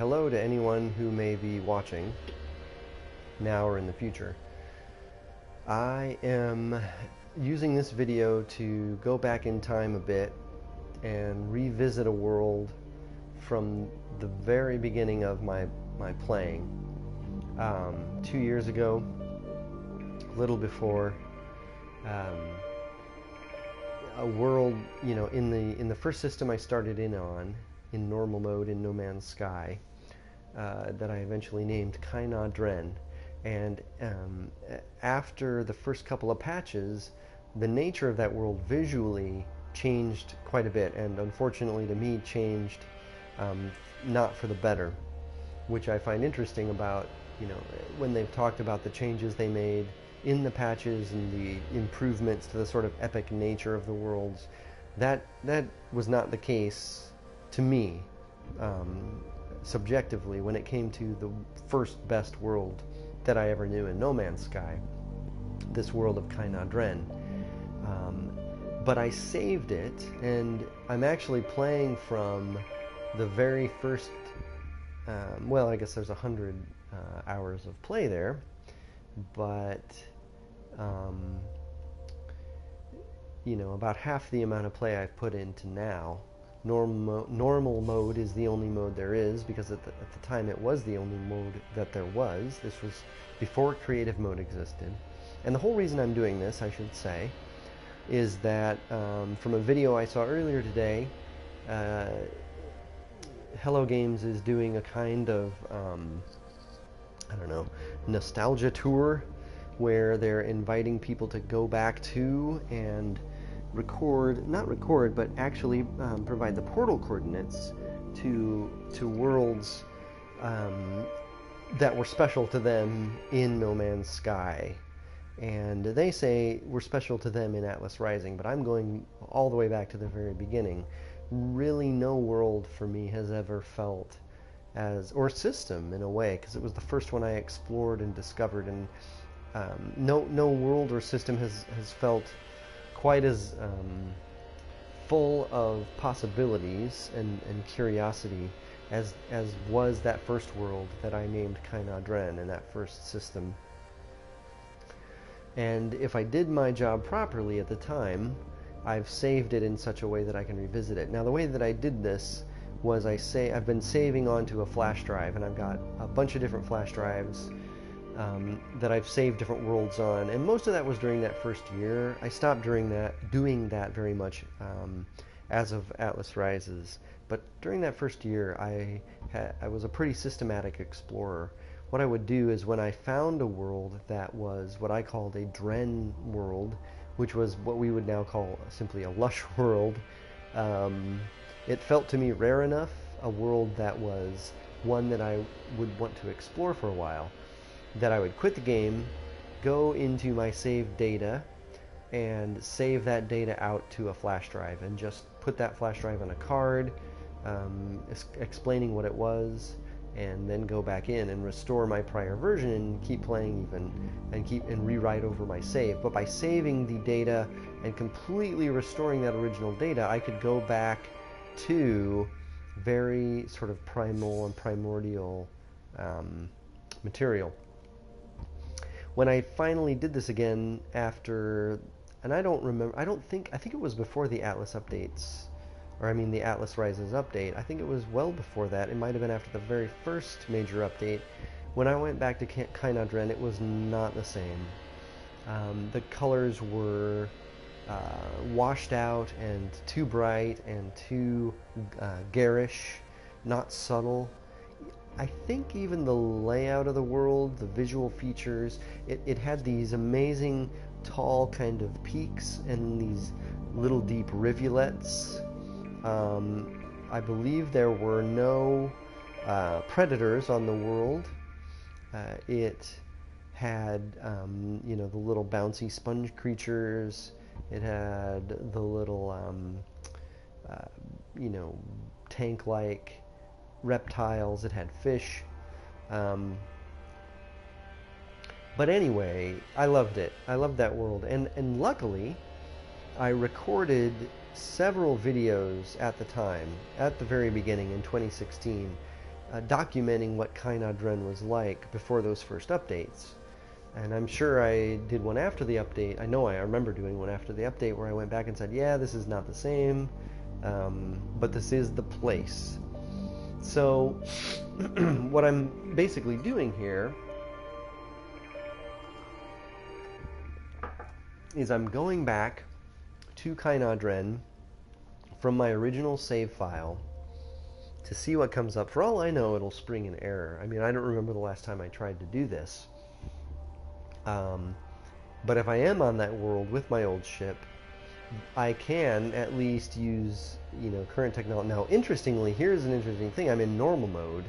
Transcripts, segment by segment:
hello to anyone who may be watching now or in the future. I am using this video to go back in time a bit and revisit a world from the very beginning of my playing. 2 years ago, a little before, a world, in the first system I started in normal mode in No Man's Sky, that I eventually named Kaina Dhren. And after the first couple of patches, the nature of that world visually changed quite a bit, and unfortunately to me changed not for the better, which I find interesting about, when they've talked about the changes they made in the patches and the improvements to the sort of epic nature of the worlds. That was not the case to me, subjectively, when it came to the first best world that I ever knew in No Man's Sky, this world of Kaina Dhren. But I saved it, and I'm actually playing from the very first, well, I guess there's 100 hours of play there, but about half the amount of play I've put into now. Normal mode is the only mode there is, because at the time it was the only mode that there was. This was before creative mode existed. And the whole reason I'm doing this, I should say, is that from a video I saw earlier today, Hello Games is doing a kind of, I don't know, nostalgia tour, where they're inviting people to go back to and not record, but actually provide the portal coordinates to worlds that were special to them in No Man's Sky. And they say we're special to them in Atlas Rising, but I'm going all the way back to the very beginning. Really no world for me has ever felt as, or system in a way, because it was the first one I explored and discovered, and no world or system has felt quite as full of possibilities and curiosity as was that first world that I named Kaina Dhren in that first system. And if I did my job properly at the time, I've saved it in such a way that I can revisit it. Now, the way that I did this was I've been saving onto a flash drive, and I've got a bunch of different flash drives that I've saved different worlds on, and most of that was during that first year. I stopped doing that very much as of Atlas Rises, but during that first year I was a pretty systematic explorer. What I would do is, when I found a world that was what I called a Dhren world, which was what we would now call simply a lush world, it felt to me rare enough, a world that was one that I would want to explore for a while, that I would quit the game, go into my saved data, and save that data out to a flash drive, and just put that flash drive on a card, explaining what it was, and then go back in and restore my prior version and keep playing even, and rewrite over my save. But by saving the data and completely restoring that original data, I could go back to very sort of primal and primordial material. When I finally did this again after, and I think it was before the Atlas updates, or I mean the Atlas Rises update. I think it was well before that. It might have been after the very first major update. When I went back to Kaina Dhren, it was not the same. The colors were washed out and too bright and too garish, not subtle. I think even the layout of the world, the visual features, it had these amazing tall kind of peaks and these little deep rivulets. I believe there were no predators on the world. It had, the little bouncy sponge creatures. It had the little, tank-like reptiles. It had fish. But anyway, I loved it. I loved that world. And luckily, I recorded several videos at the time, at the very beginning in 2016, documenting what Kaina Dhren was like before those first updates. And I'm sure I did one after the update. I know I remember doing one after the update where I went back and said, yeah, this is not the same, but this is the place. So what I'm basically doing here is I'm going back to Kaina Dhren from my original save file to see what comes up. For all I know, it'll spring an error. I mean, I don't remember the last time I tried to do this. But if I am on that world with my old ship, I can at least use, current technology. Now, interestingly, here's an interesting thing. I'm in normal mode,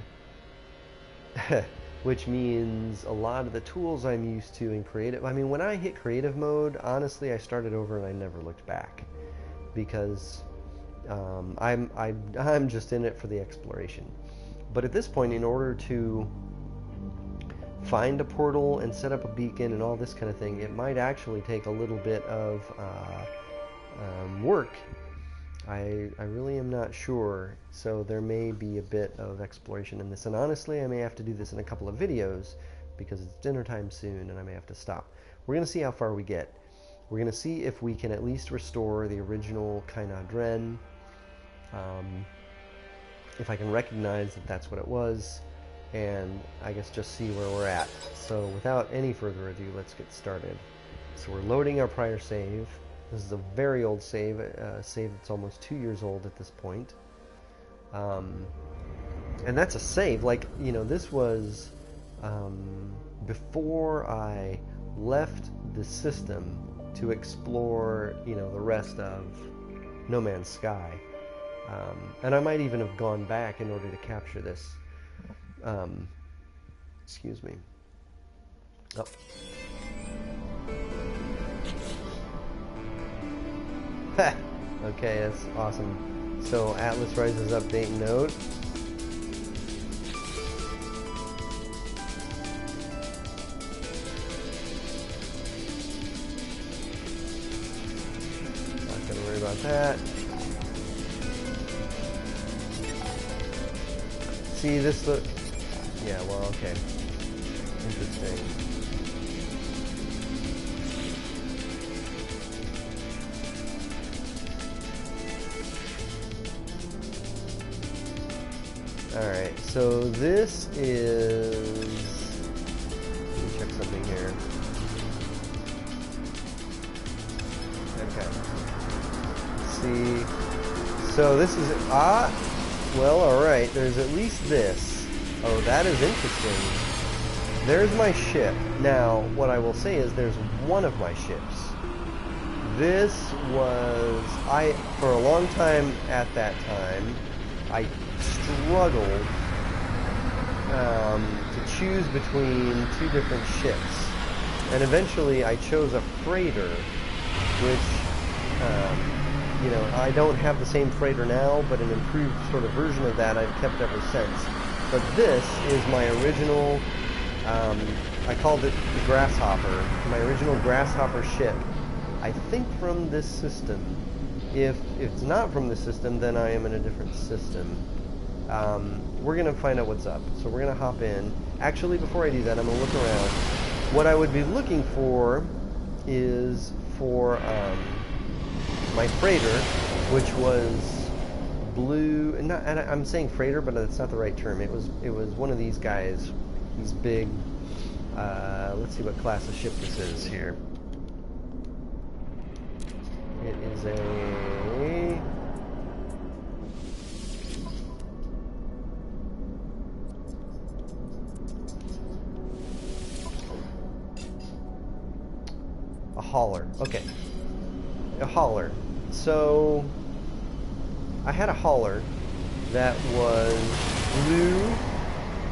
which means a lot of the tools I'm used to in creative. I mean, when I hit creative mode, honestly, I started over and I never looked back because I'm just in it for the exploration. But at this point, in order to find a portal and set up a beacon and all this kind of thing, it might actually take a little bit of work. I really am not sure, so there may be a bit of exploration in this, and honestly I may have to do this in a couple of videos because it's dinner time soon and I may have to stop. We're going to see how far we get. We're going to see if we can at least restore the original Kaina Dhren, if I can recognize that that's what it was, and I guess just see where we're at. So without any further ado, let's get started. So we're loading our prior save. This is a very old save, save that's almost 2 years old at this point. And that's a save, like, this was before I left the system to explore, the rest of No Man's Sky. And I might even have gone back in order to capture this. Excuse me. Oh. Okay, that's awesome. So Atlas Rises update note. Not gonna worry about that. See this look. Yeah, well, okay. Interesting. Alright, so this is... Let me check something here. Okay. Let's see. So this is... well, alright, there's at least this. Oh, that is interesting. There's my ship. Now, what I will say is there's one of my ships. This was... for a long time at that time, I struggled to choose between two different ships, and eventually I chose a freighter, which I don't have the same freighter now, but an improved sort of version of that I've kept ever since. But this is my original, I called it the Grasshopper, my original Grasshopper ship, I think from this system. If it's not from this system, then I am in a different system. We're going to find out what's up. So we're going to hop in. Actually, before I do that, I'm going to look around. What I would be looking for is for my freighter, which was blue. And I'm saying freighter, but that's not the right term. It was one of these guys. These big. Let's see what class of ship this is here. It is a... hauler. Okay. A hauler. So I had a hauler that was blue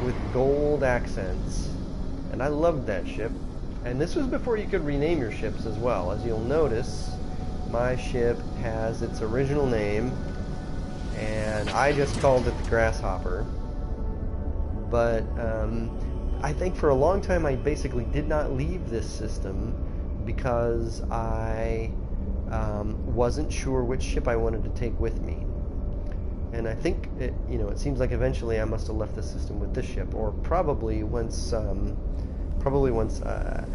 with gold accents, and I loved that ship. And this was before you could rename your ships as well. As you'll notice, my ship has its original name, and I just called it the Grasshopper. But I think for a long time I basically did not leave this system because I wasn't sure which ship I wanted to take with me. And I think it, you know, it seems like eventually I must have left the system with this ship, or probably once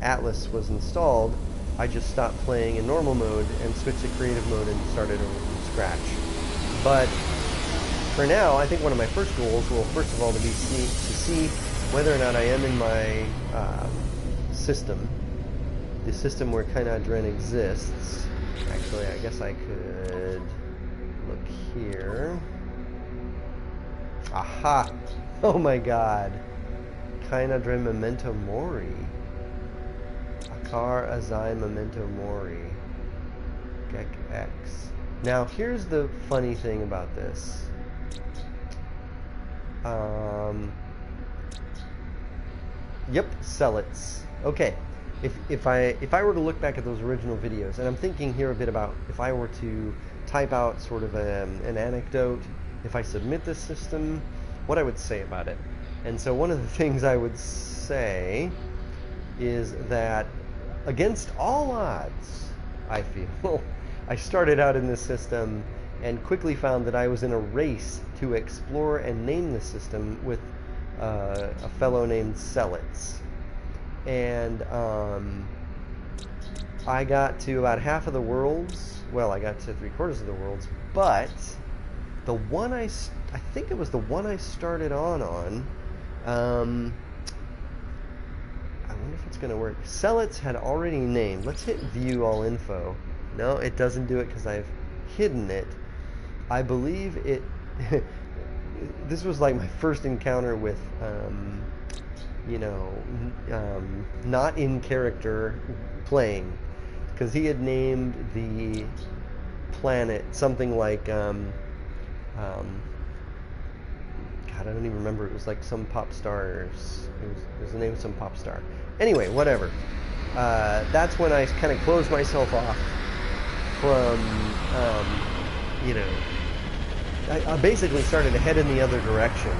Atlas was installed, I just stopped playing in normal mode and switched to creative mode and started over from scratch. But for now, I think one of my first goals will, first of all, to see whether or not I am in my system, the system where Kaina Dhren exists. Actually, I guess I could look here. Aha! Oh my god! Kaina Dhren Memento Mori. Akar Azai Memento Mori. Gek X. Now, here's the funny thing about this. Yep, Celots. Okay. If I were to look back at those original videos, and I'm thinking here a bit about if I were to type out sort of an anecdote, if I submit this system, what I would say about it. And so one of the things I would say is that against all odds, I feel, I started out in this system and quickly found that I was in a race to explore and name the system with a fellow named Celots. And I got to about half of the worlds. Well, I got to 3/4 of the worlds, but the one I think it was the one I started on. I wonder if it's going to work. Celots had already named. Let's hit view all info. No, it doesn't do it because I've hidden it. I believe it. This was like my first encounter with, not in character playing, because he had named the planet something like, God, I don't even remember. It was like some pop stars. It was the name of some pop star. Anyway, whatever. That's when I kind of closed myself off from, I basically started to head in the other direction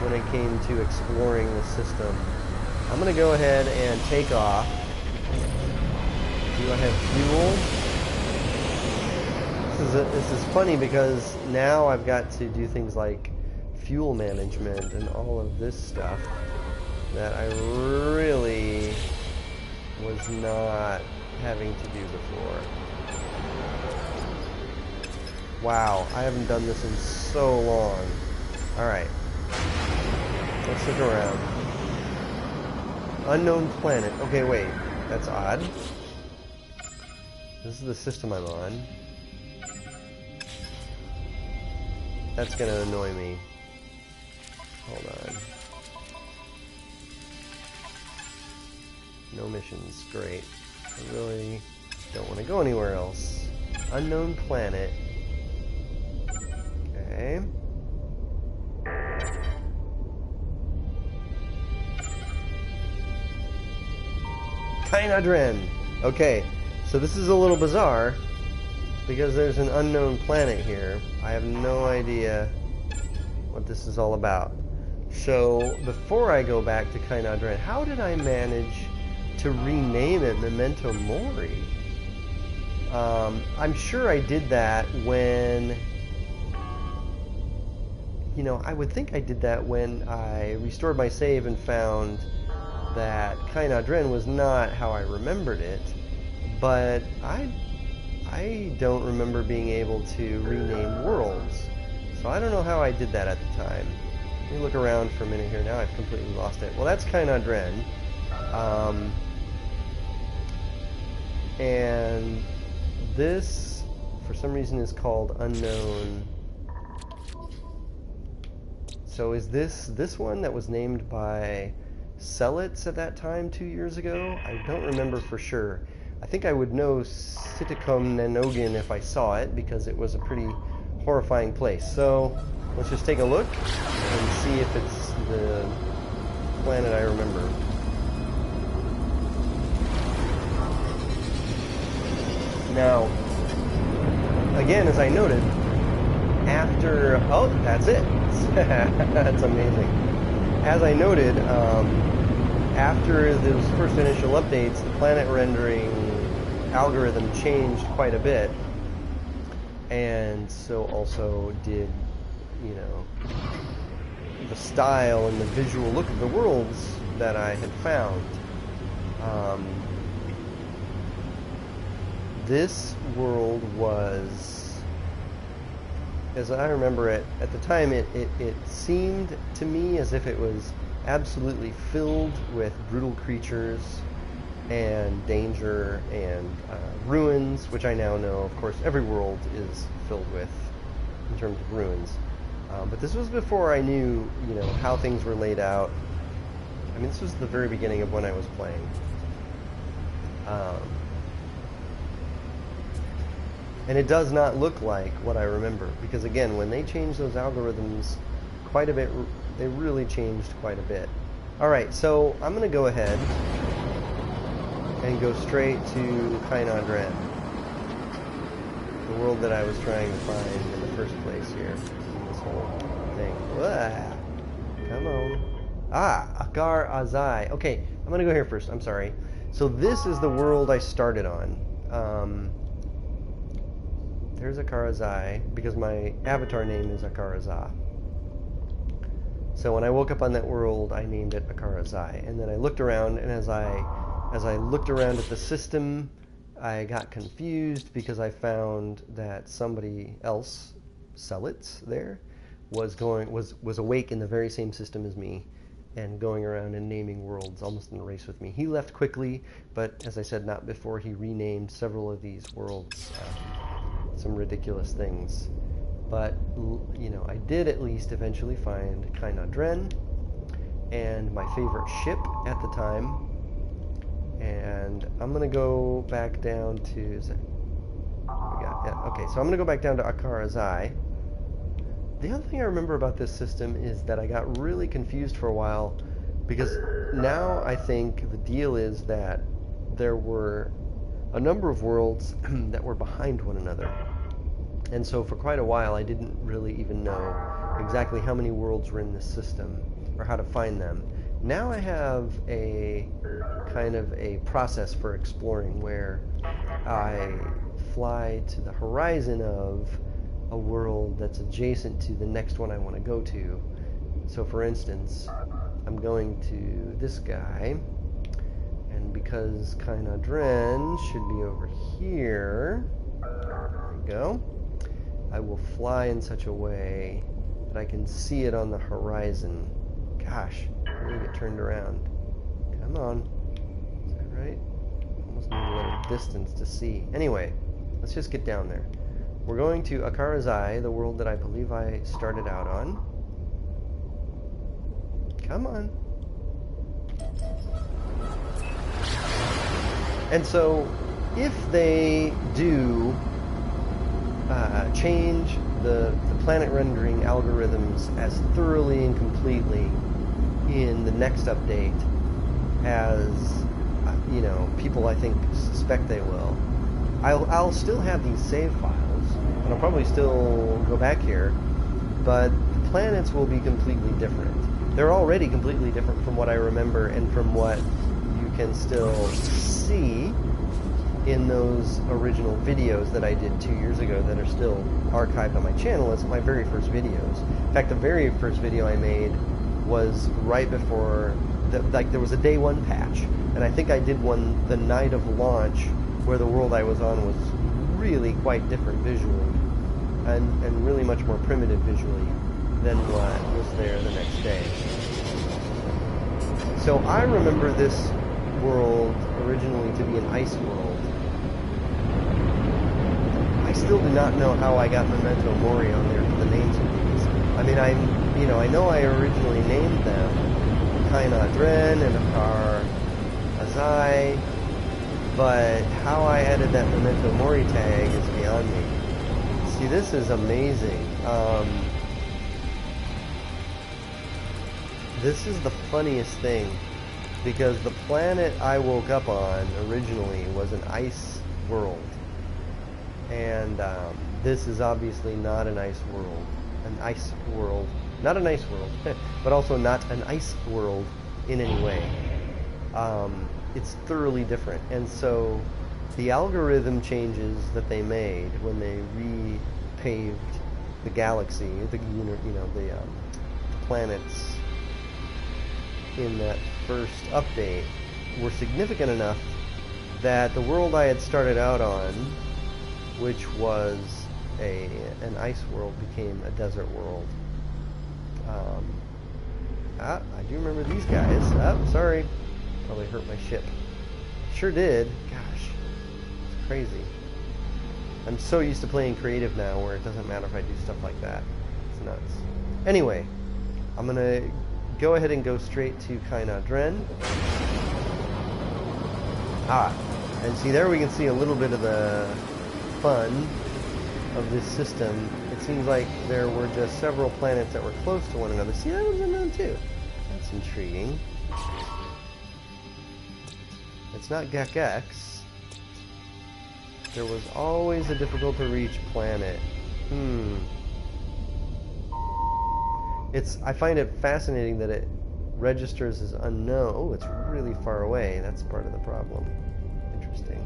when it came to exploring the system. I'm going to go ahead and take off. Do I have fuel? This is funny because now I've got to do things like fuel management and all of this stuff that I really was not having to do before. Wow, I haven't done this in so long. Alright. Let's look around. Unknown planet. Okay, wait. That's odd. This is the system I'm on. That's gonna annoy me. Hold on. No missions. Great. I really don't want to go anywhere else. Unknown planet. Okay. Kaina Dhren. Okay, so this is a little bizarre because there's an unknown planet here. I have no idea what this is all about. So before I go back to Kaina Dhren, how did I manage to rename it Memento Mori? I'm sure I did that when, I would think I did that when I restored my save and found that Kaina Dhren was not how I remembered it, but I don't remember being able to rename worlds, so I don't know how I did that at the time. Let me look around for a minute here. Now I've completely lost it. Well, that's Kaina Dhren, and this, for some reason, is called Unknown. So is this one that was named by Celots at that time 2 years ago? I don't remember for sure. I think I would know Sitikum Nenogin if I saw it, because it was a pretty horrifying place. So let's just take a look and see if it's the planet I remember. Now, again, as I noted, after... Oh, that's it. That's amazing. As I noted, after those first initial updates, the planet rendering algorithm changed quite a bit, and so also did you know, the style and the visual look of the worlds that I had found. This world was, as I remember it, at the time it seemed to me as if it was absolutely filled with brutal creatures and danger and ruins, which I now know, of course, every world is filled with in terms of ruins. But this was before I knew, you know, how things were laid out. I mean, this was the very beginning of when I was playing. And it does not look like what I remember, because again, when they changed those algorithms quite a bit, they really changed quite a bit. Alright, so I'm going to go ahead and go straight to Kaina Dhren, the world that I was trying to find in the first place here, in this whole thing. Uah, come on. Akar Azai. Okay, I'm going to go here first, I'm sorry. So this is the world I started on. There's Akarazai, because my avatar name is Akarazai. So when I woke up on that world, I named it Akarazai. And then I looked around, and as I looked around at the system, I got confused because I found that somebody else, Selitz there, was awake in the very same system as me and going around and naming worlds almost in a race with me. He left quickly, but as I said, not before he renamed several of these worlds. Some ridiculous things, but you know, I did at least eventually find Kaina Dhren and my favorite ship at the time, and I'm gonna go back down to okay, so I'm gonna go back down to Akarazai. The other thing I remember about this system is that I got really confused for a while, because now I think the deal is that there were a number of worlds that were behind one another. And so for quite a while I didn't really even know exactly how many worlds were in this system or how to find them. Now I have a kind of a process for exploring where I fly to the horizon of a world that's adjacent to the next one I want to go to. So for instance, I'm going to this guy, and because Kaina Dhren should be over here, there we go, I will fly in such a way that I can see it on the horizon. Gosh, I'm going to get turned around. Come on. Is that right? Almost need a little distance to see. Anyway, let's just get down there. We're going to Akarazai, the world that I believe I started out on. Come on. And so, if they do change the planet rendering algorithms as thoroughly and completely in the next update as, you know, people I think suspect they will, I'll still have these save files, and I'll probably still go back here, but the planets will be completely different. They're already completely different from what I remember and from what you can still see in those original videos that I did 2 years ago that are still archived on my channel as my very first videos. In fact, the very first video I made was right before, there was a day one patch, and I think I did one the night of launch where the world I was on was really quite different visually, and really much more primitive visually than what was there the next day. So I remember this world originally to be an ice world. I still do not know how I got Memento Mori on there for the names of these. I mean, I know I originally named them Kaina Dhren and Akar Azai, but how I added that Memento Mori tag is beyond me. See, this is amazing. This is the funniest thing, because the planet I woke up on originally was an ice world. And this is obviously not an ice world. Not an ice world, but also not an ice world in any way. It's thoroughly different. And so the algorithm changes that they made when they repaved the galaxy, the planets in that first update were significant enough that the world I had started out on, which was an ice world, became a desert world. I do remember these guys. Sorry. Probably hurt my ship. Sure did. Gosh. It's crazy. I'm so used to playing creative now where it doesn't matter if I do stuff like that. It's nuts. Anyway, I'm going to go ahead and go straight to Kaina Dhren. And see, there we can see a little bit of the fun of this system. It seems like there were just several planets that were close to one another. See, that one's unknown too. That's intriguing. It's not Gex. There was always a difficult to reach planet. I find it fascinating that it registers as unknown. Oh, it's really far away. That's part of the problem. Interesting.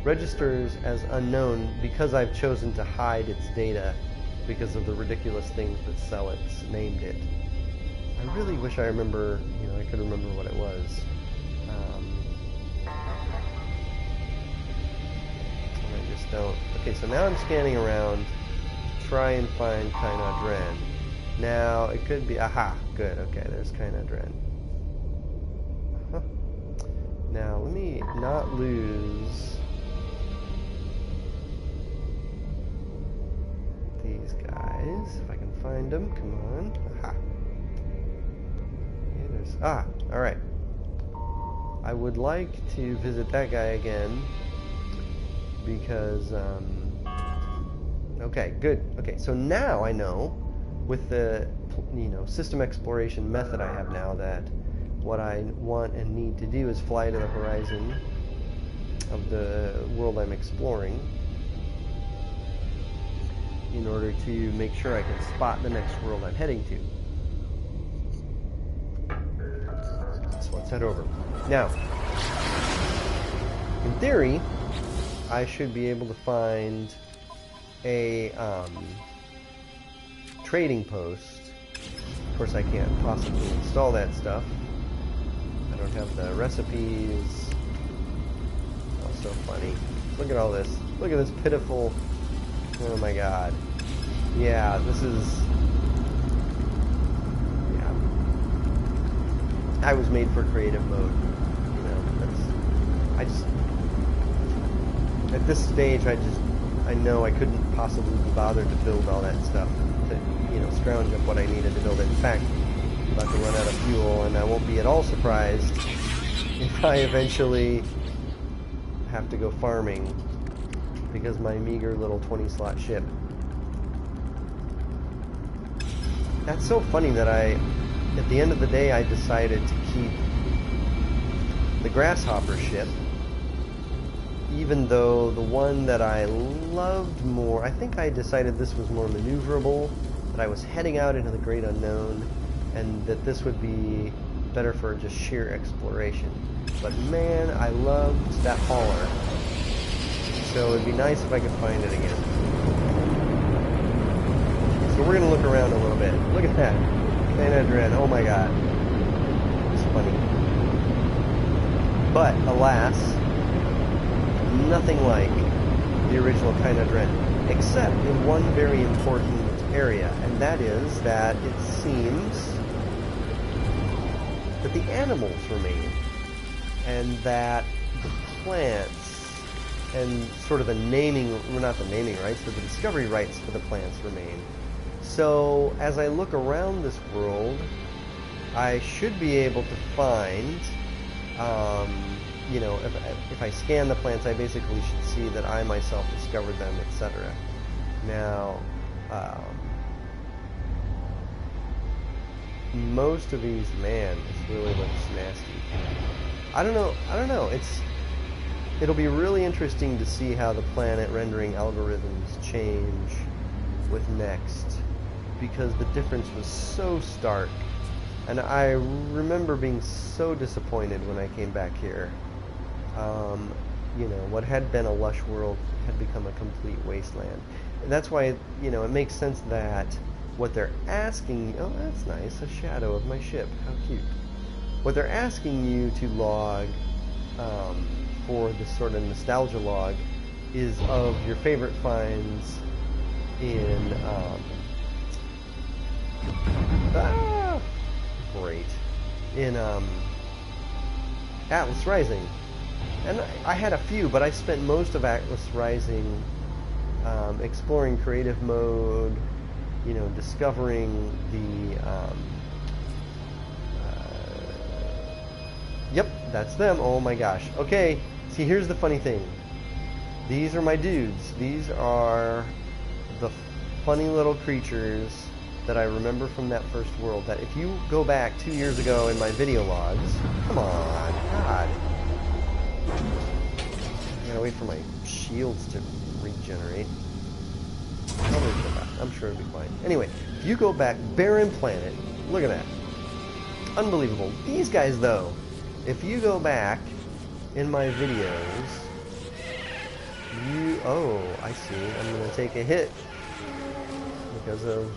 Registers as unknown because I've chosen to hide its data because of the ridiculous things that sell it's named it. I really wish I remember, I could remember what it was. And I just don't. Okay, so now I'm scanning around to try and find Kaina Dhren. Now, it could be, aha, good, okay, there's Kaina Dhren. Now, let me not lose these guys, if I can find them, come on, aha. Okay, there's, alright. I would like to visit that guy again, because, okay, good, okay, so now I know, with the, system exploration method I have now, that what I want and need to do is fly to the horizon of the world I'm exploring in order to make sure I can spot the next world I'm heading to. So let's head over. Now, in theory, I should be able to find a trading post. Of course, I can't possibly install that stuff. I don't have the recipes. Oh, so funny. Look at all this. Look at this pitiful... Oh my god. Yeah, this is... Yeah. I was made for creative mode. I just... At this stage, I know I couldn't possibly be bothered to build all that stuff. To, scrounge up what I needed to build it. In fact, I'm about to run out of fuel, and I won't be at all surprised if I eventually have to go farming because my meager little 20-slot ship. That's so funny that at the end of the day, I decided to keep the Grasshopper ship, even though the one that I loved more, I think I decided this was more maneuverable, that I was heading out into the great unknown, and that this would be better for just sheer exploration. But man, I loved that hauler. So it'd be nice if I could find it again. So we're going to look around a little bit. Look at that. Kaina Dhren. Oh my god. It's funny. But, alas, nothing like the original Kaina Dhren, except in one very important area, and that is that it seems that the animals remain, and that the plants and sort of the naming, well, not the naming rights, but the discovery rights for the plants remain. So as I look around this world, I should be able to find, if I scan the plants, I basically should see that I myself discovered them, etc. Now, most of these, man, this really looks nasty. I don't know. It'll be really interesting to see how the planet rendering algorithms change with Next, because the difference was so stark. And I remember being so disappointed when I came back here. you know, what had been a lush world had become a complete wasteland. And that's why, you know, it makes sense that what they're asking, oh, that's nice, a shadow of my ship, how cute. What they're asking you to log for this sort of nostalgia log is of your favorite finds in great, in Atlas Rising. And I had a few, but I spent most of Atlas Rising exploring creative mode, you know, discovering the yep, that's them. Oh my gosh. Okay, see, here's the funny thing. These are my dudes. These are the funny little creatures that I remember from that first world, that if you go back 2 years ago in my video logs, come on, God. I gotta wait for my shields to regenerate. I'm sure it'll be fine. Anyway, if you go back, barren planet, look at that. Unbelievable. These guys, though, if you go back in my videos, oh, I see. I'm going to take a hit because of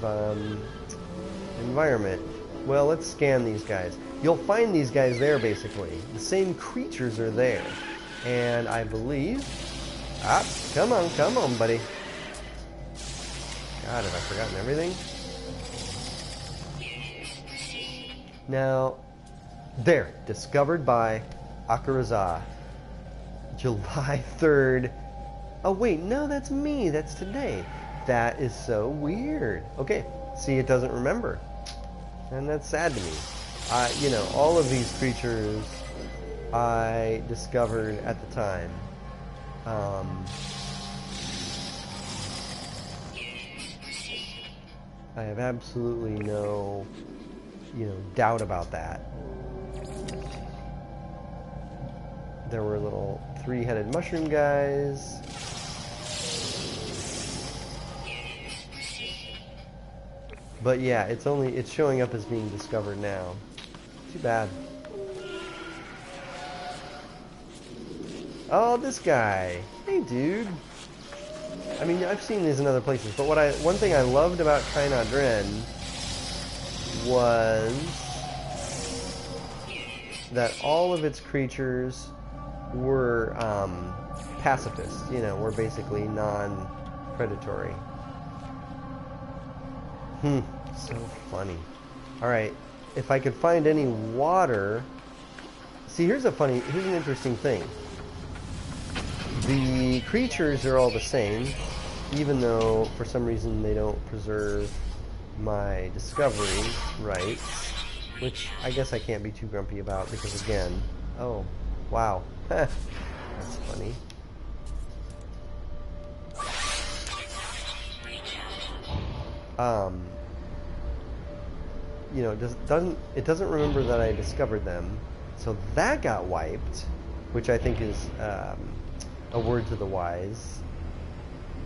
environment. Well, let's scan these guys. You'll find these guys there, basically. The same creatures are there. And I believe... come on, buddy. God, have I forgotten everything? Now, there. Discovered by Akuraza. July 3rd. Oh, wait, no, that's me. That's today. That is so weird. Okay, see, it doesn't remember. And that's sad to me. You know, all of these creatures I discovered at the time. I have absolutely no, you know, doubt about that. There were little three-headed mushroom guys. But yeah, it's showing up as being discovered now. Too bad. Oh, this guy. Hey, dude. I mean, I've seen these in other places, but one thing I loved about Kaina Dhren was that all of its creatures were pacifists, you know, were basically non-predatory. So funny. Alright, if I could find any water... See, here's an interesting thing. The creatures are all the same, even though for some reason they don't preserve my discovery rights, which I guess I can't be too grumpy about because, again, oh, wow, that's funny. You know, it doesn't remember that I discovered them, so that got wiped, which I think is a word to the wise.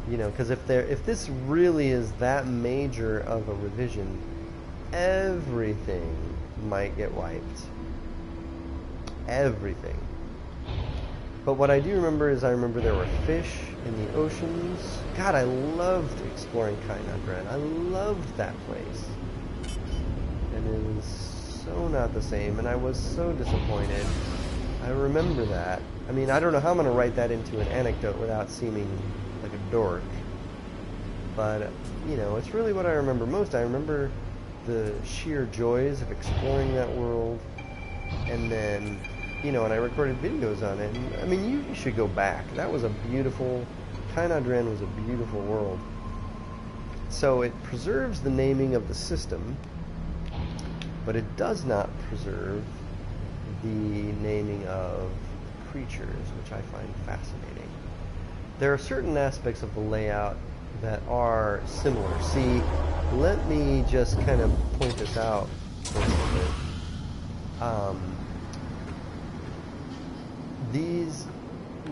You know, because if this really is that major of a revision, everything might get wiped. Everything. But what I do remember is I remember there were fish in the oceans. God, I loved exploring Kaina Dhren. I loved that place. And it is so not the same, and I was so disappointed. I remember that. I mean, I don't know how I'm going to write that into an anecdote without seeming like a dork. But, you know, it's really what I remember most. I remember the sheer joys of exploring that world. And then, you know, and I recorded videos on it. And, I mean, you should go back. That was a beautiful... Kaina Dhren was a beautiful world. So it preserves the naming of the system, but it does not preserve the naming of creatures, which I find fascinating. There are certain aspects of the layout that are similar. See, let me just kind of point this out for a moment. These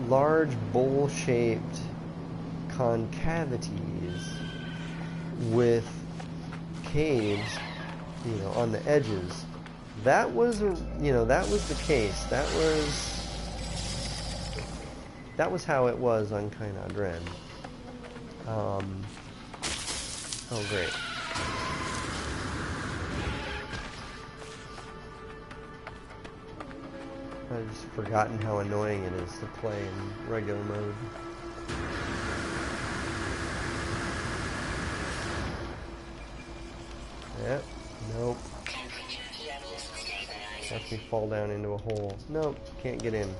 large bowl-shaped concavities with caves, you know, on the edges. That was the case. That was that was how it was on Kaina Dhren. Oh, great. I've just forgotten how annoying it is to play in regular mode. Yep. Nope. Watch me fall down into a hole. Nope. Can't get in.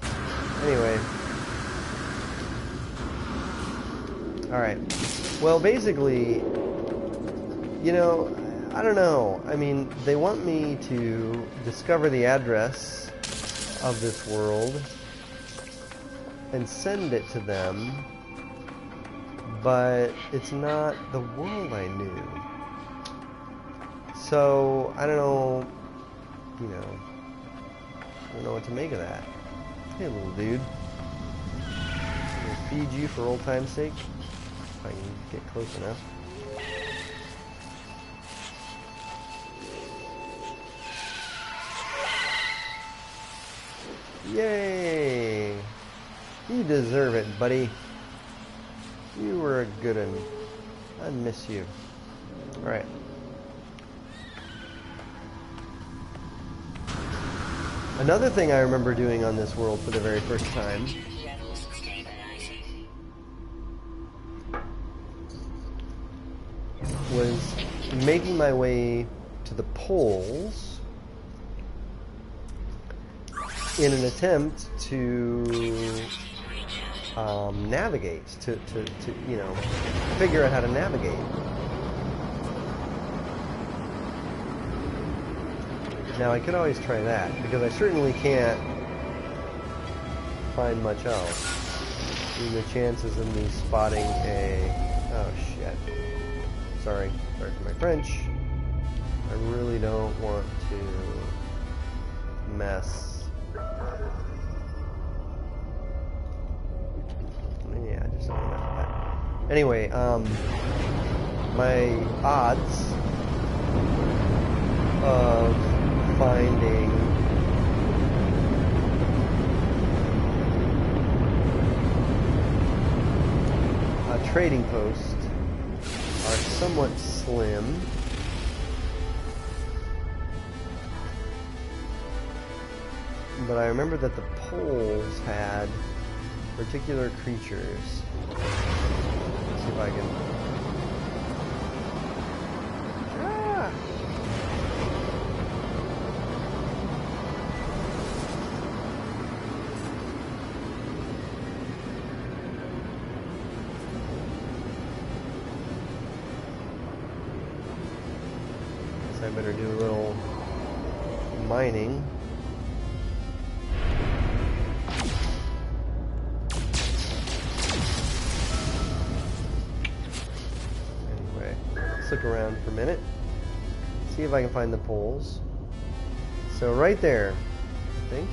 Anyway. Alright. Well, basically, you know, I don't know. I mean, they want me to discover the address of this world and send it to them, but it's not the world I knew. So, I don't know, you know, I don't know what to make of that. Hey, little dude. I'm gonna feed you for old time's sake, if I can get close enough. Yay! You deserve it, buddy. You were a good one. I miss you. Alright. Another thing I remember doing on this world for the very first time was making my way to the poles in an attempt to navigate, to you know, figure out how to navigate. Now I could always try that, because I certainly can't find much else. I mean, the chances of me spotting a... oh shit. Sorry for my French. I really don't want to mess. Yeah, I just don't want to mess with that. Anyway, my odds of finding a trading post are somewhat slim. But I remember that the poles had particular creatures. Let's see if I can... Ah! Guess I better do a little mining. Look around for a minute, see if I can find the poles. So right there, I think.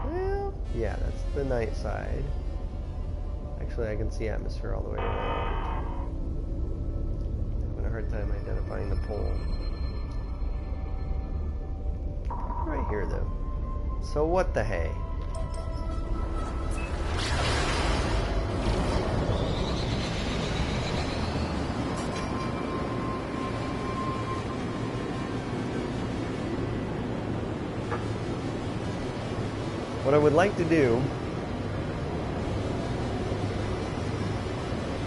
Well, yeah, that's the night side. Actually, I can see atmosphere all the way around. Having a hard time identifying the pole. Right here, though. So what the hey? What I would like to do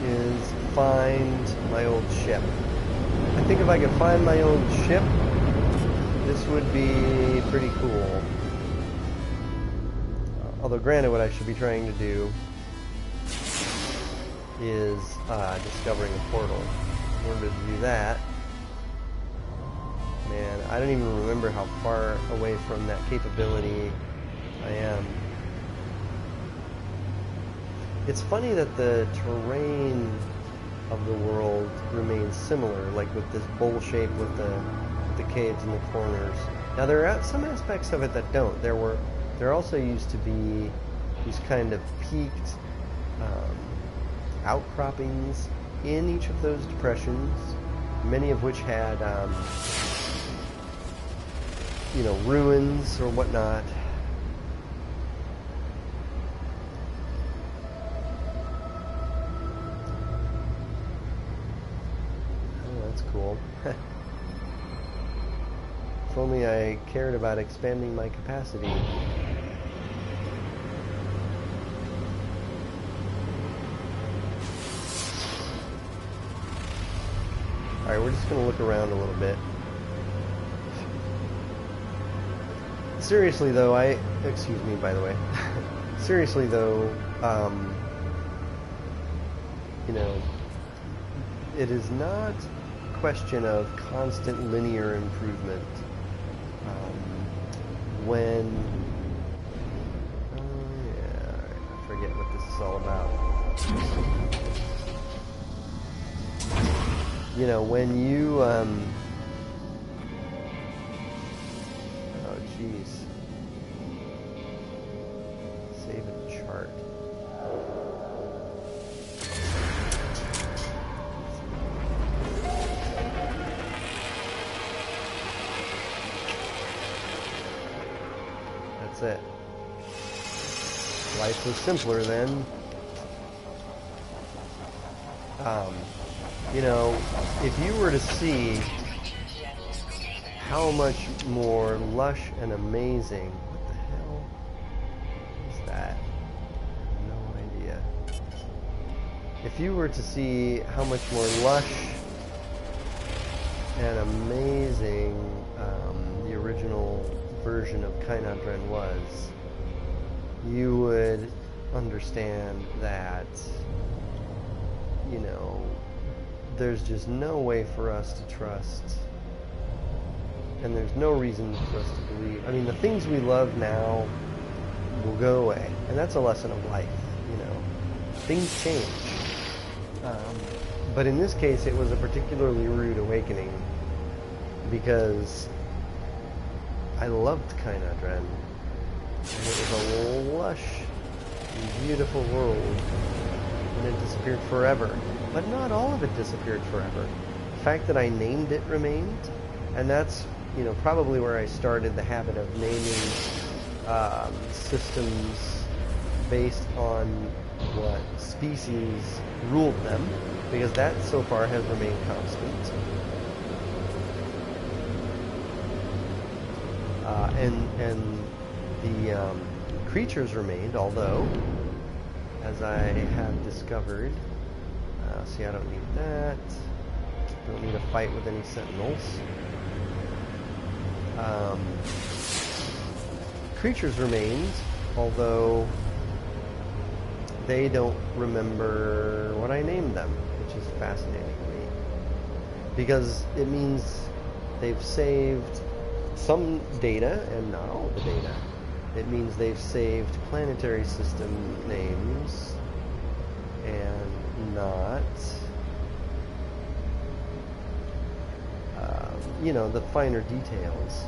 is find my old ship. I think if I could find my old ship, this would be pretty cool. Although granted, what I should be trying to do is discovering a portal. In order to do that, man, I don't even remember how far away from that capability I am. It's funny that the terrain of the world remains similar, like with this bowl shape with the caves in the corners. Now there are some aspects of it that don't. There also used to be these kind of peaked outcroppings in each of those depressions, many of which had you know, ruins or whatnot. If only I cared about expanding my capacity. Alright, we're just gonna look around a little bit. Seriously though, excuse me by the way. Seriously though, you know, it is not a question of constant linear improvement. When, yeah, I forget what this is all about. You know, when you, oh jeez. Save a chart. That's it. Life was simpler then. You know, if you were to see how much more lush and amazing, what the hell is that? I have no idea. If you were to see how much more lush and amazing the original version of Kaina Dhren was, you would understand that, you know, there's just no way for us to trust, and there's no reason for us to believe. I mean, the things we love now will go away, and that's a lesson of life, you know. Things change. But in this case, it was a particularly rude awakening, because I loved Kaina Dhren, and it was a lush, beautiful world, and it disappeared forever. But not all of it disappeared forever. The fact that I named it remained, and that's, you know, probably where I started the habit of naming systems based on what species ruled them, because that so far has remained constant. And the creatures remained, although, as I have discovered, see, I don't need that. Don't need a fight with any sentinels. Creatures remained, although they don't remember what I named them, which is fascinating to me. Because it means they've saved some data, and not all of the data. It means they've saved planetary system names, and not, you know, the finer details.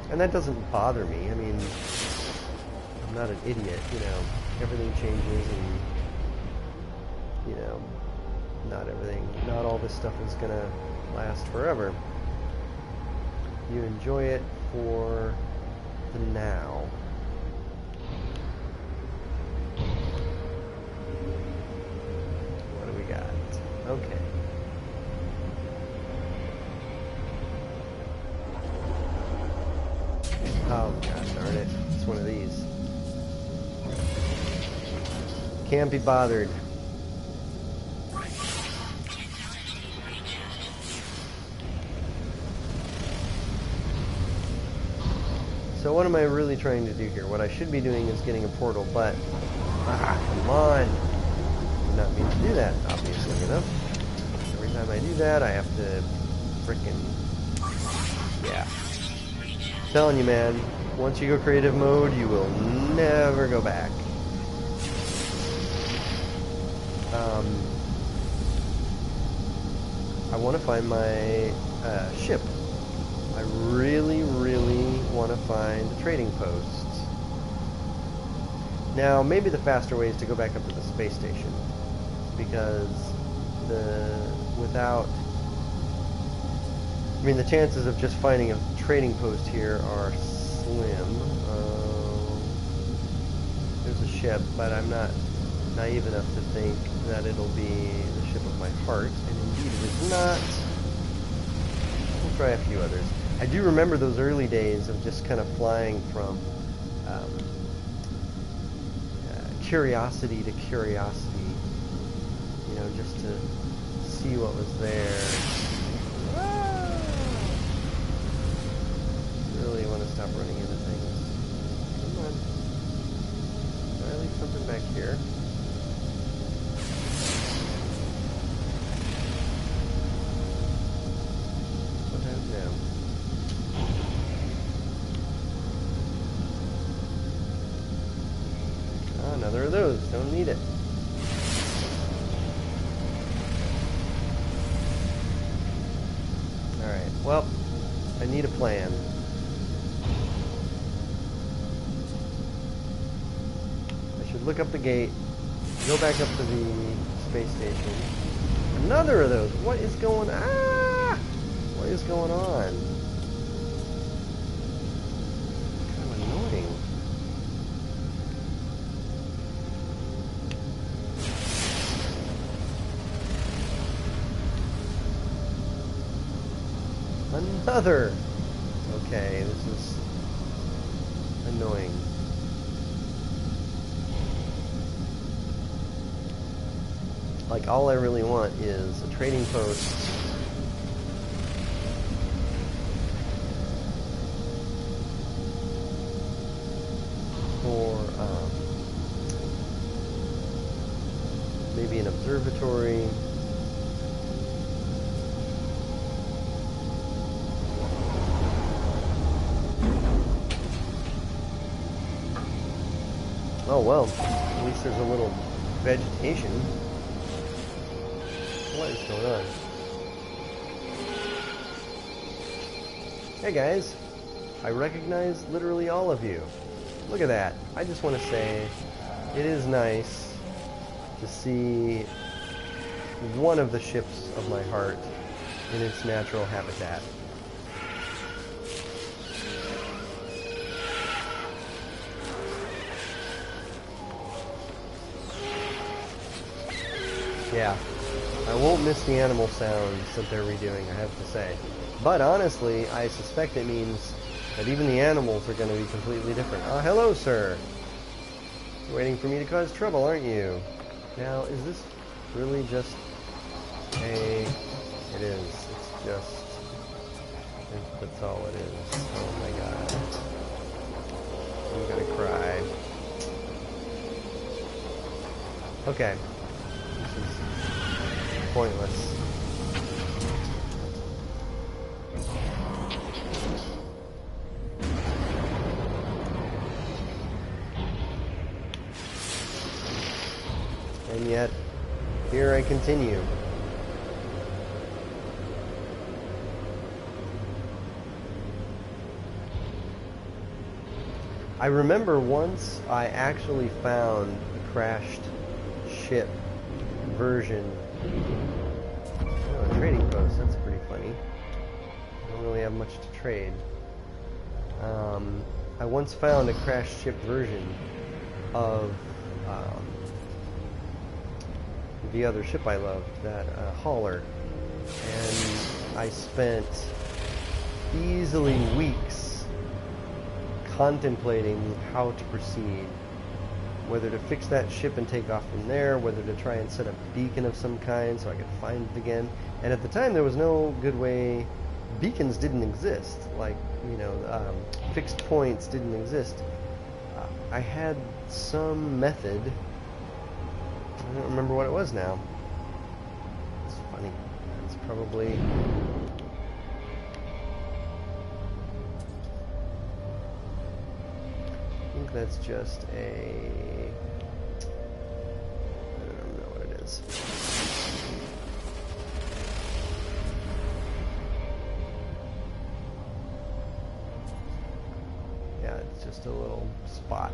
And that doesn't bother me. I mean, I'm not an idiot, you know. Everything changes, and, you know, not all this stuff is gonna last forever. You enjoy it for the now. What do we got? Okay. Oh, god darn it. It's one of these. Can't be bothered. So what am I really trying to do here? What I should be doing is getting a portal, but... come on! I did not mean to do that, obviously enough. Every time I do that, I have to frickin'... yeah. I'm telling you, man, once you go creative mode, you will never go back. I want to find my ship. I really, really want to find the trading posts. Now, maybe the faster way is to go back up to the space station, because I mean, the chances of just finding a trading post here are slim. There's a ship, but I'm not naive enough to think that it'll be the ship of my heart, and indeed it is not. We'll try a few others. I do remember those early days of just kind of flying from curiosity to curiosity, you know, just to see what was there. Ah! Really want to stop running into things. Come on. Did I leave something back here? What out now? Oh, another of those. Don't need it. Alright, well, I need a plan. I should look up the gate, go back up to the space station. Another of those! What is going on? Ah! What is going on? Kind of annoying. Another! Okay, this is annoying. Like, all I really want is a trading post for maybe an observatory. Oh well, at least there's a little vegetation. What is going on? Hey guys, I recognize literally all of you. Look at that. I just want to say it is nice to see one of the ships of my heart in its natural habitat. Yeah, I won't miss the animal sounds that they're redoing, I have to say. But honestly, I suspect it means that even the animals are going to be completely different. Oh, hello, sir. You're waiting for me to cause trouble, aren't you? Now, is this really just a... It is. It's just... That's all it is. Oh my god. I'm gonna cry. Okay. This is pointless. And yet, here I continue. I remember once I actually found a crashed ship version. Oh, a trading post, that's pretty funny. I don't really have much to trade. I once found a crashed ship version of the other ship I loved, that hauler, and I spent easily weeks contemplating how to proceed, whether to fix that ship and take off from there, whether to try and set up a beacon of some kind so I could find it again. And at the time there was no good way, beacons didn't exist, like, you know, fixed points didn't exist. I had some method. I don't remember what it was now. It's funny. It's probably... I think that's just a... I don't know what it is. Yeah, it's just a little spot.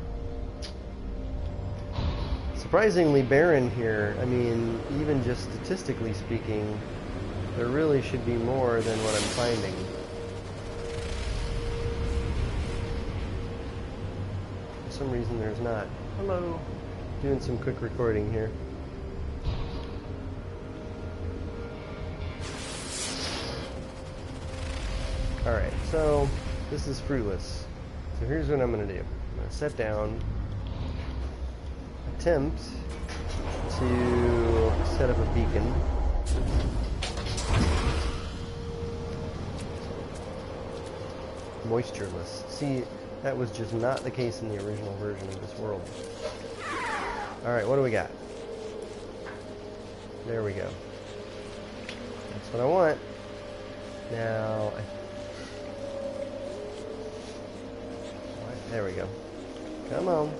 Surprisingly barren here. I mean, even just statistically speaking, there really should be more than what I'm finding. For some reason there's not. Hello. Doing some quick recording here. Alright, so this is fruitless. So here's what I'm going to do. I'm going to set down, attempt to set up a beacon. Moistureless. See, that was just not the case in the original version of this world. Alright, what do we got? There we go. That's what I want. Now, there we go. Come on.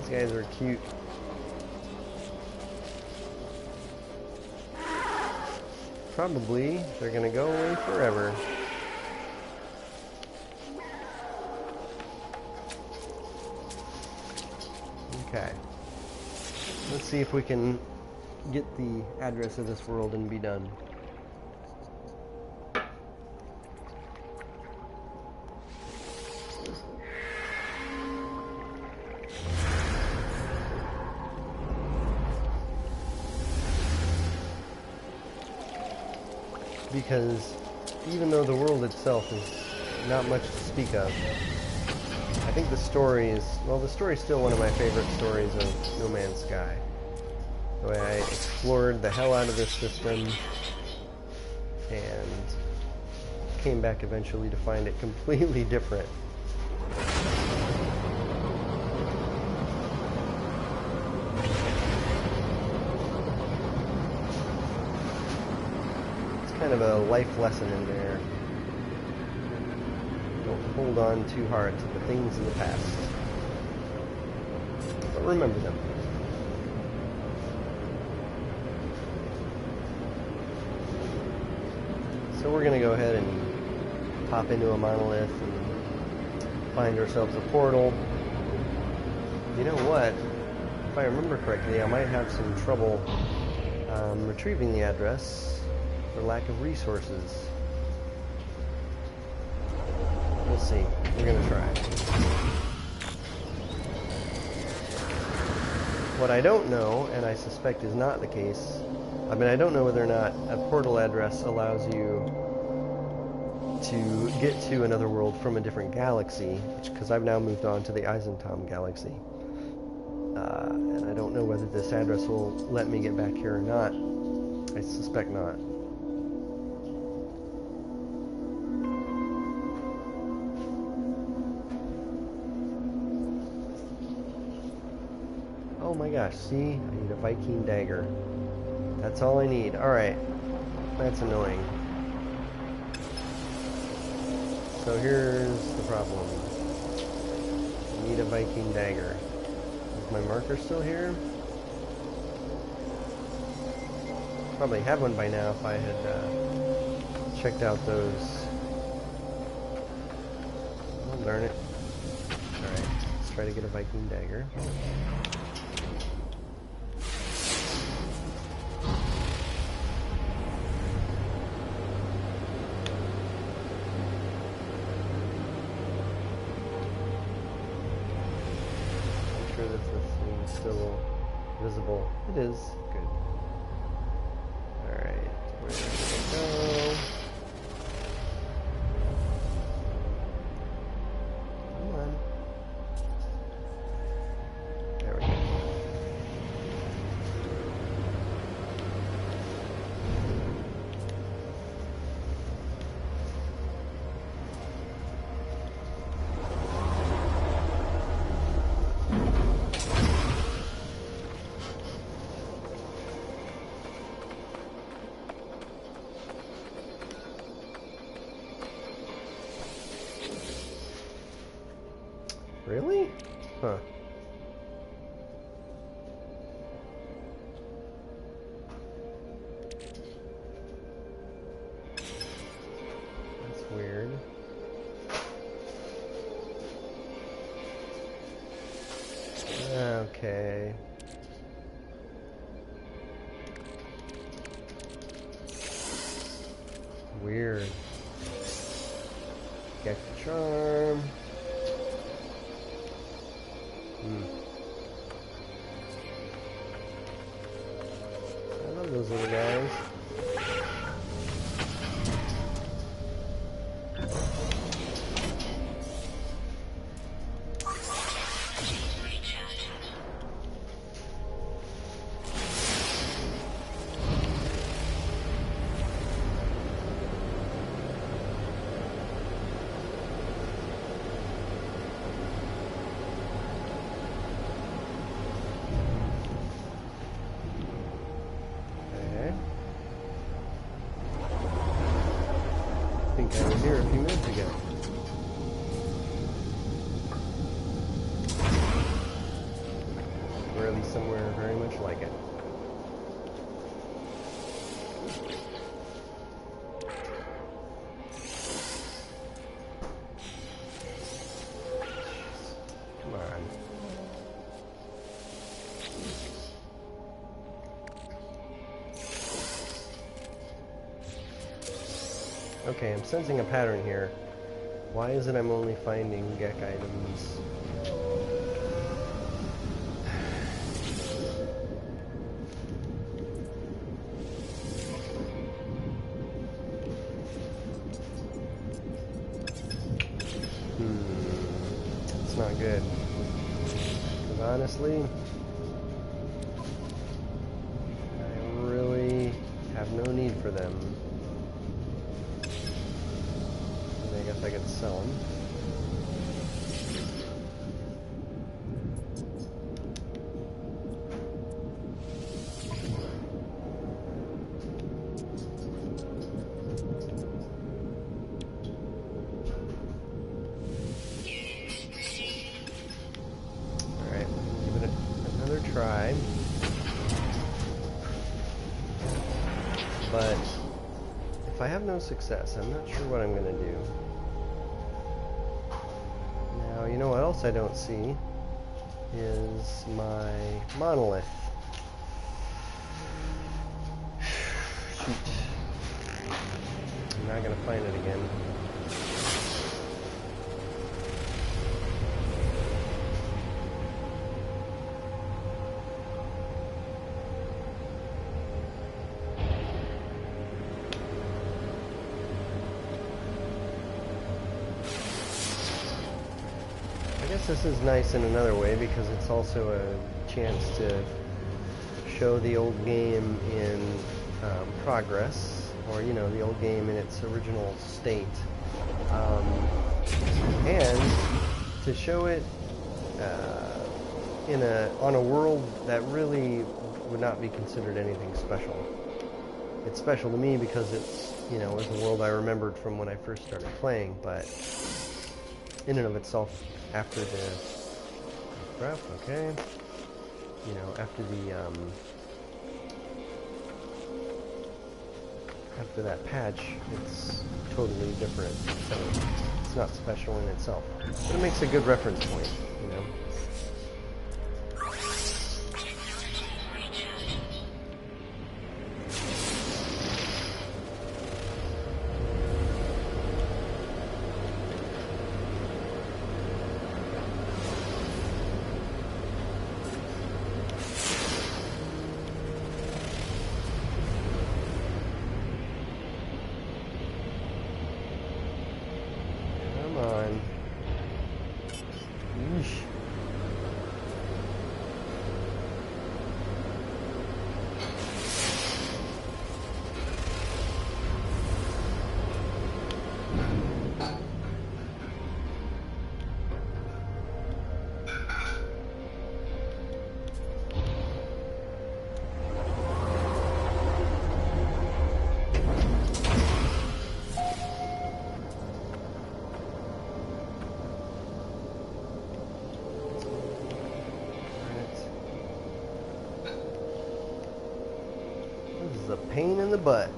These guys are cute. Probably they're gonna go away forever. Okay. Let's see if we can get the address of this world and be done. Because even though the world itself is not much to speak of, I think the story is, well, the story is still one of my favorite stories of No Man's Sky. The way I explored the hell out of this system and came back eventually to find it completely different. It's kind of a life lesson in there. Don't hold on too hard to the things in the past, but remember them. So we're going to go ahead and pop into a monolith and find ourselves a portal. You know what? If I remember correctly, I might have some trouble retrieving the address for lack of resources. We'll see. We're going to try. What I don't know, and I suspect is not the case, I mean, I don't know whether or not a portal address allows you to get to another world from a different galaxy, because I've now moved on to the Eisentom galaxy. And I don't know whether this address will let me get back here or not. I suspect not. Oh my gosh, see? I need a Viking dagger. That's all I need. Alright. That's annoying. So here's the problem. I need a Viking dagger. Is my marker still here? Probably have one by now if I had checked out those. Oh, darn it. Alright, let's try to get a Viking dagger. Still visible. It is. Good. Alright, where did it go? Come on. There we go. Really? Huh. That's weird. Okay. Weird. Get the charm. I was here a few minutes ago. Or at least somewhere very much like it. Come on. Okay, I'm sensing a pattern here. Why is it I'm only finding Gek items? It's not good. Because honestly, I really have no need for them. I guess I could sell them. Alright, give it another try. But if I have no success, I'm not sure what I'm going to do. Now, you know what else I don't see is my monolith. Shoot. I'm not going to find it again. I guess this is nice in another way because it's also a chance to show the old game in progress, or you know, the old game in its original state, and to show it on a world that really would not be considered anything special. It's special to me because it's, you know, it's a world I remembered from when I first started playing, but in and of itself, after the prep, okay, you know, after the after that patch, it's totally different. So it's not special in itself, but it makes a good reference point, you know. A pain in the butt.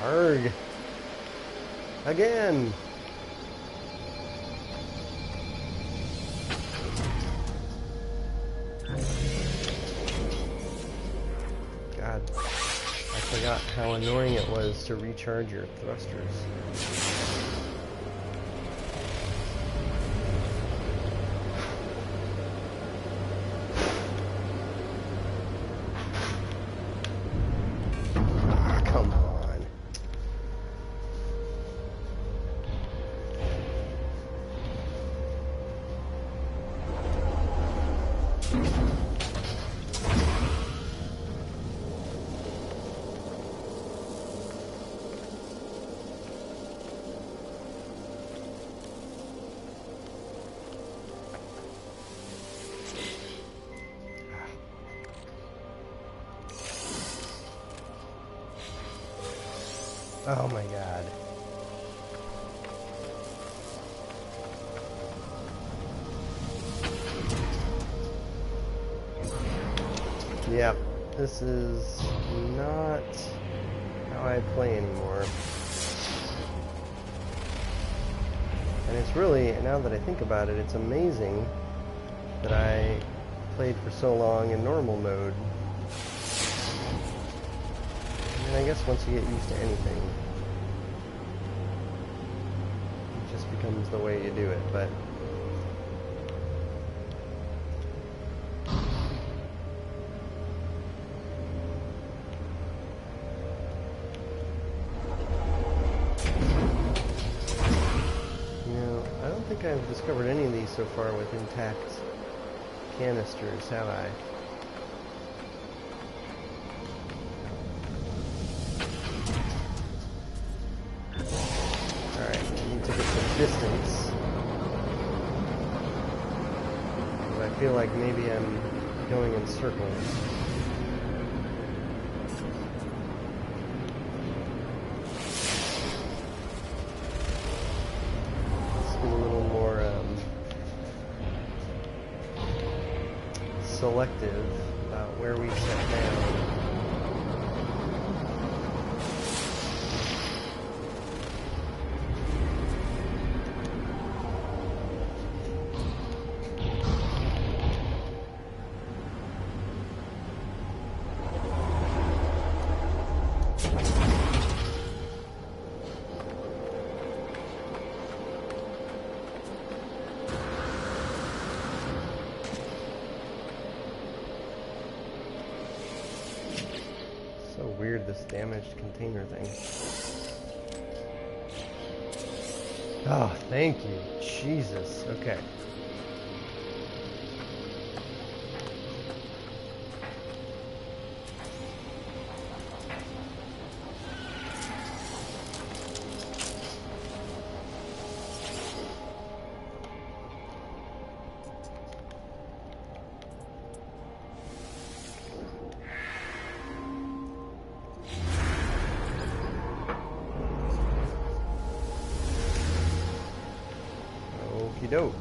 Arg. Again. God. I forgot how annoying it was to recharge your thrusters. Oh my god. Yep, this is not how I play anymore. And it's really, now that I think about it, it's amazing that I played for so long in normal mode. I guess once you get used to anything, it just becomes the way you do it, but you know, I don't think I've discovered any of these so far with intact canisters, have I? Distance. Because I feel like maybe I'm going in circles. Let's be a little more selective about where we set down. Weird, this damaged container thing. Oh, thank you. Jesus. Okay. Dope.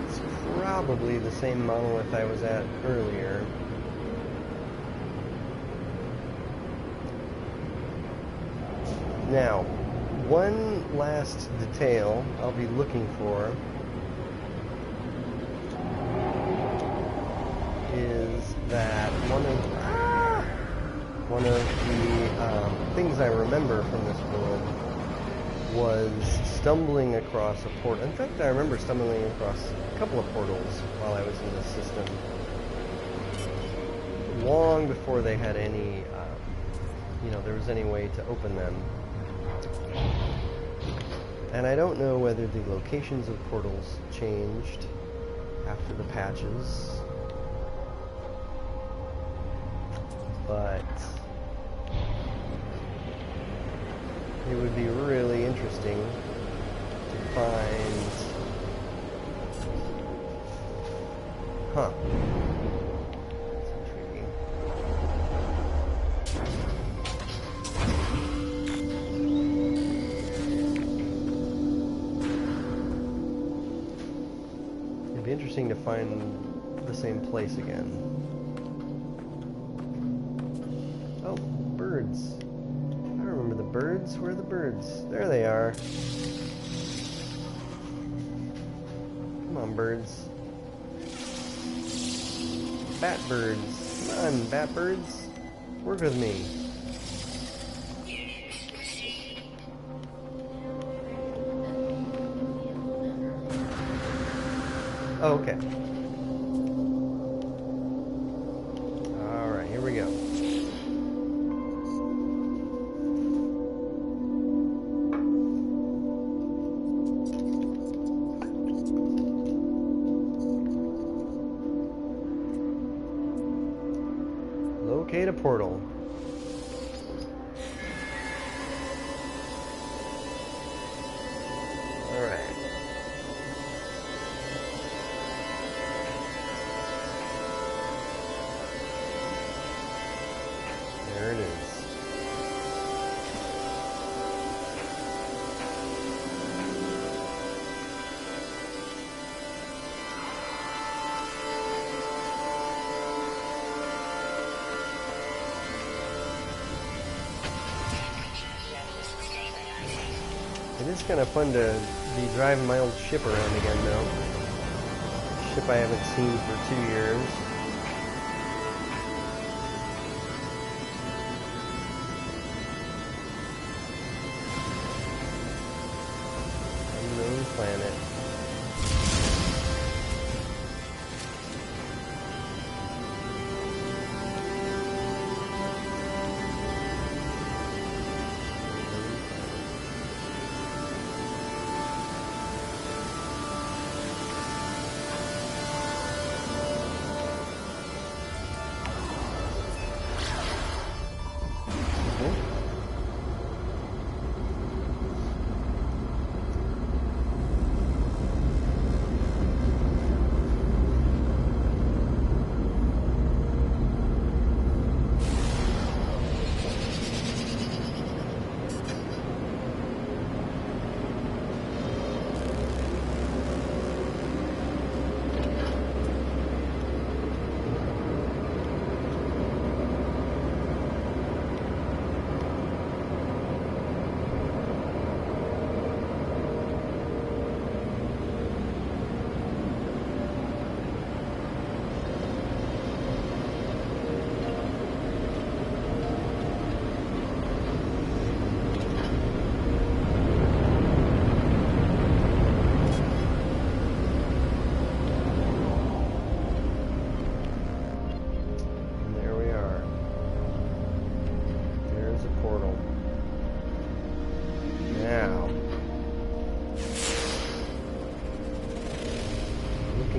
It's probably the same monolith I was at earlier. Now, one last detail I'll be looking for is that one of the things I remember from this world was stumbling across a portal. In fact, I remember stumbling across a couple of portals while I was in this system, long before they had any, there was any way to open them. And I don't know whether the locations of portals changed after the patches, but it would be really interesting to find, be interesting to find the same place again. Oh, birds. I remember the birds. Where are the birds? There they are. Come on, birds. Bat birds. Come on, bat birds. Work with me. Oh, okay. Alright, here we go. Locate a portal. Alright. There it is. It is kind of fun to be driving my old ship around again now. Ship I haven't seen for 2 years. Unknown planet.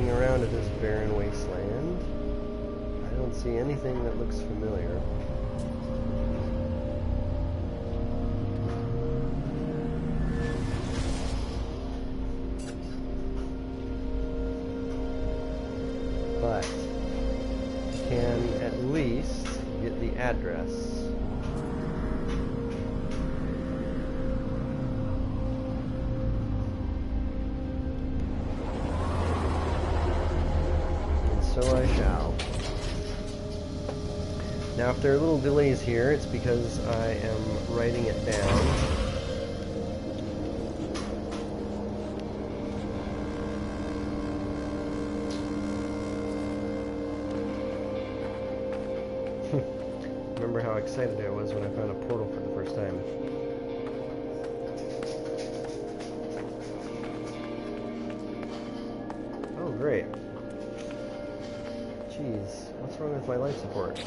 Around at this barren wasteland. I don't see anything that looks familiar. But I can at least get the address. So I shall. Now, if there are little delays here, it's because I am writing it down. Remember how excited I was when I found a portal for the first time. Oh, great. Jeez, what's wrong with my life support?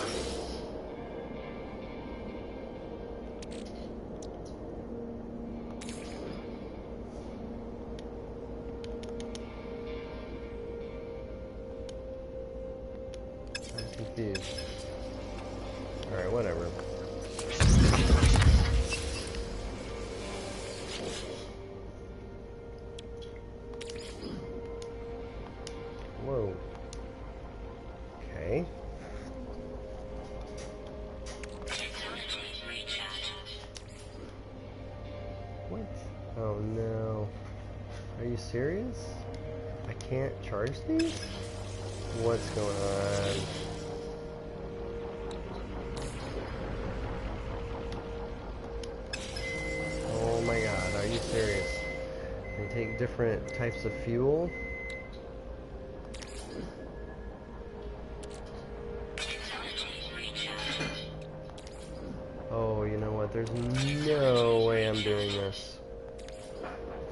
I'm confused. Alright, whatever. Whoa. Okay. What? Oh no. Are you serious? I can't charge charge these? What's going on? Oh my god, are you serious? They take different types of fuel? Oh, you know what? There's no way I'm doing this.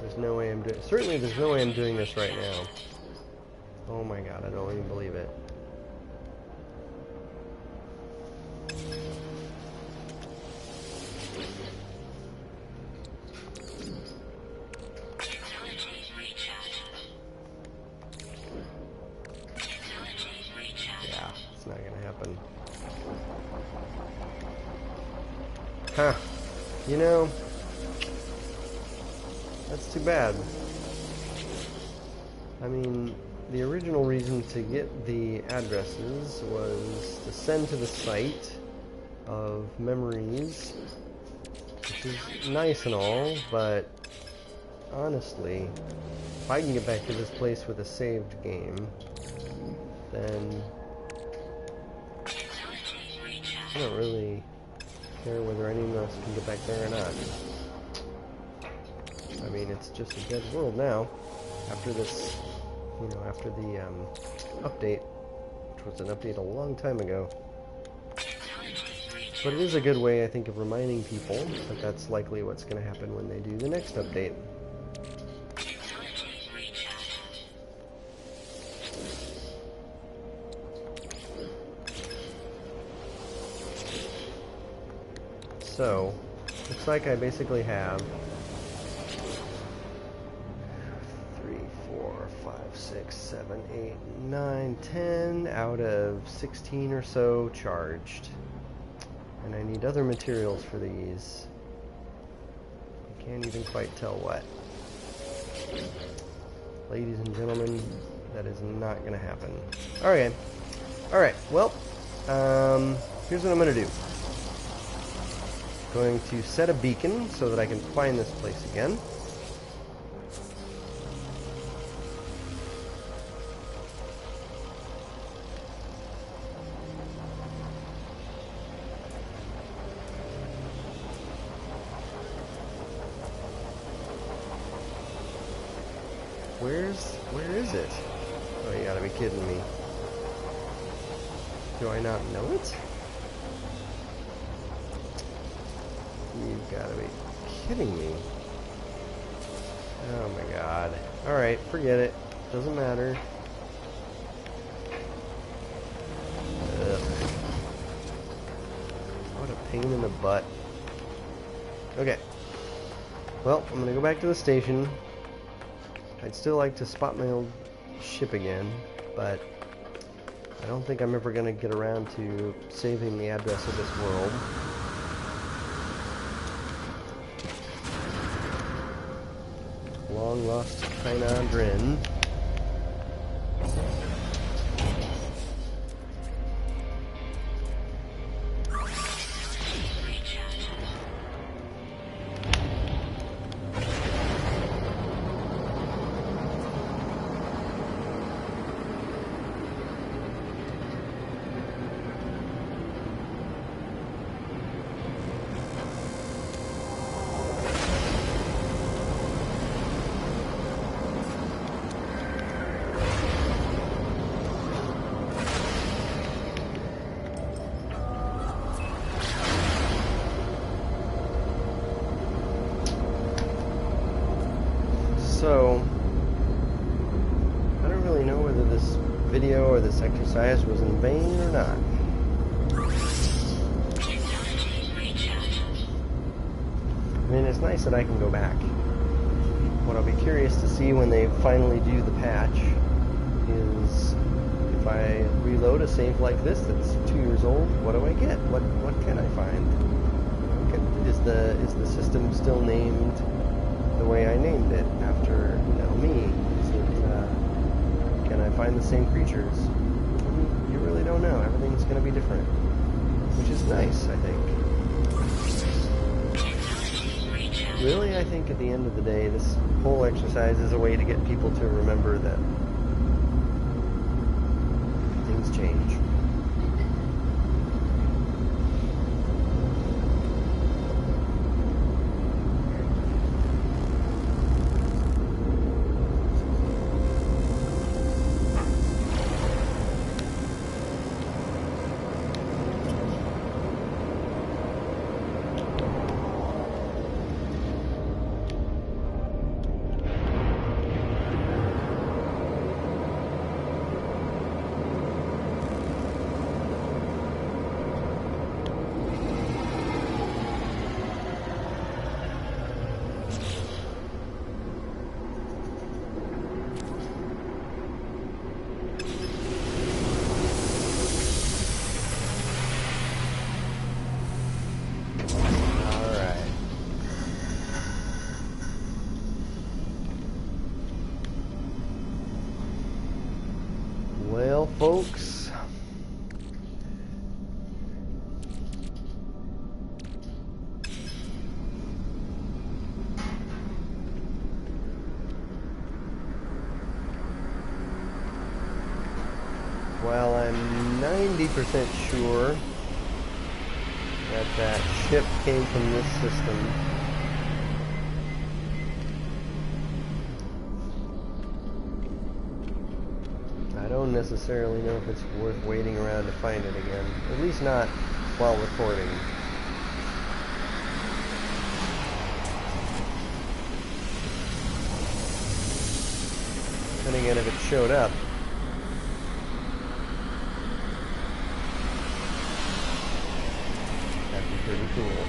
There's no way I'm doing... Certainly there's no way I'm doing this right now. Oh my god, I don't even believe it. Yeah, it's not gonna happen. Huh. You know, that's too bad. I mean, the original reason to get the addresses was to send to the site of memories, which is nice and all, but honestly, if I can get back to this place with a saved game, then I don't really care whether any of us can get back there or not. I mean, it's just a dead world now after this, you know, after the update, which was an update a long time ago. But it is a good way, I think, of reminding people that that's likely what's going to happen when they do the next update. So, looks like I basically have 3, 4, 5, 6, 7, 8, 9, 10 out of 16 or so charged. And I need other materials for these. I can't even quite tell what. Ladies and gentlemen, that is not going to happen. Okay. Alright, well, here's what I'm going to do. Going to set a beacon so that I can find this place again. Where is it? Oh, you gotta be kidding me. Do I not know it? You've got to be kidding me. Oh my god. Alright, forget it. Doesn't matter. Ugh. What a pain in the butt. Okay. Well, I'm gonna go back to the station. I'd still like to spot my old ship again, but I don't think I'm ever gonna get around to saving the address of this world. Long lost Kaina Dhren. So, I don't really know whether this video or this exercise was in vain or not. I mean, it's nice that I can go back. What I'll be curious to see when they finally do the patch is if I reload a save like this that's 2 years old, what do I get? What can I find? Is the system still named the way I named it after, you know, me? Is it, can I find the same creatures? You really don't know. Everything's going to be different, which is nice, I think. Really, I think at the end of the day, this whole exercise is a way to get people to remember that folks. Well, I'm 90% sure that that ship came from this system. I don't necessarily know if it's worth waiting around to find it again. At least not while recording. Then again, if it showed up, that'd be pretty cool.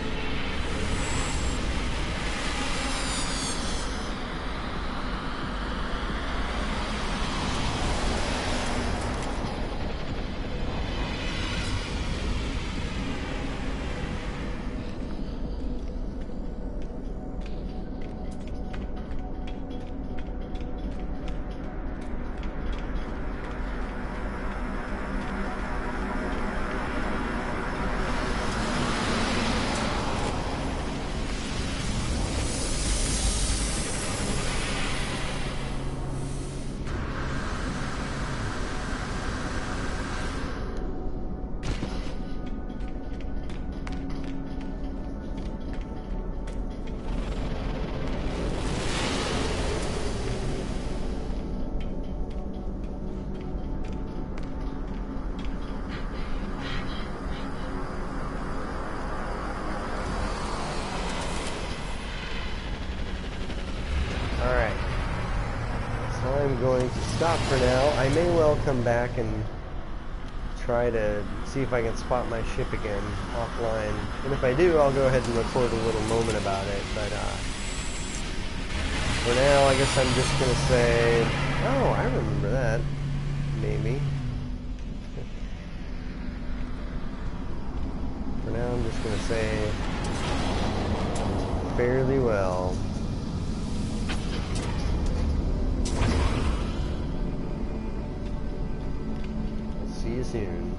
I'm going to stop for now. I may well come back and try to see if I can spot my ship again offline. And if I do, I'll go ahead and record a little moment about it. But for now, I guess I'm just going to say, oh, I remember that. Maybe. For now, I'm just going to say, fairly well. See you soon.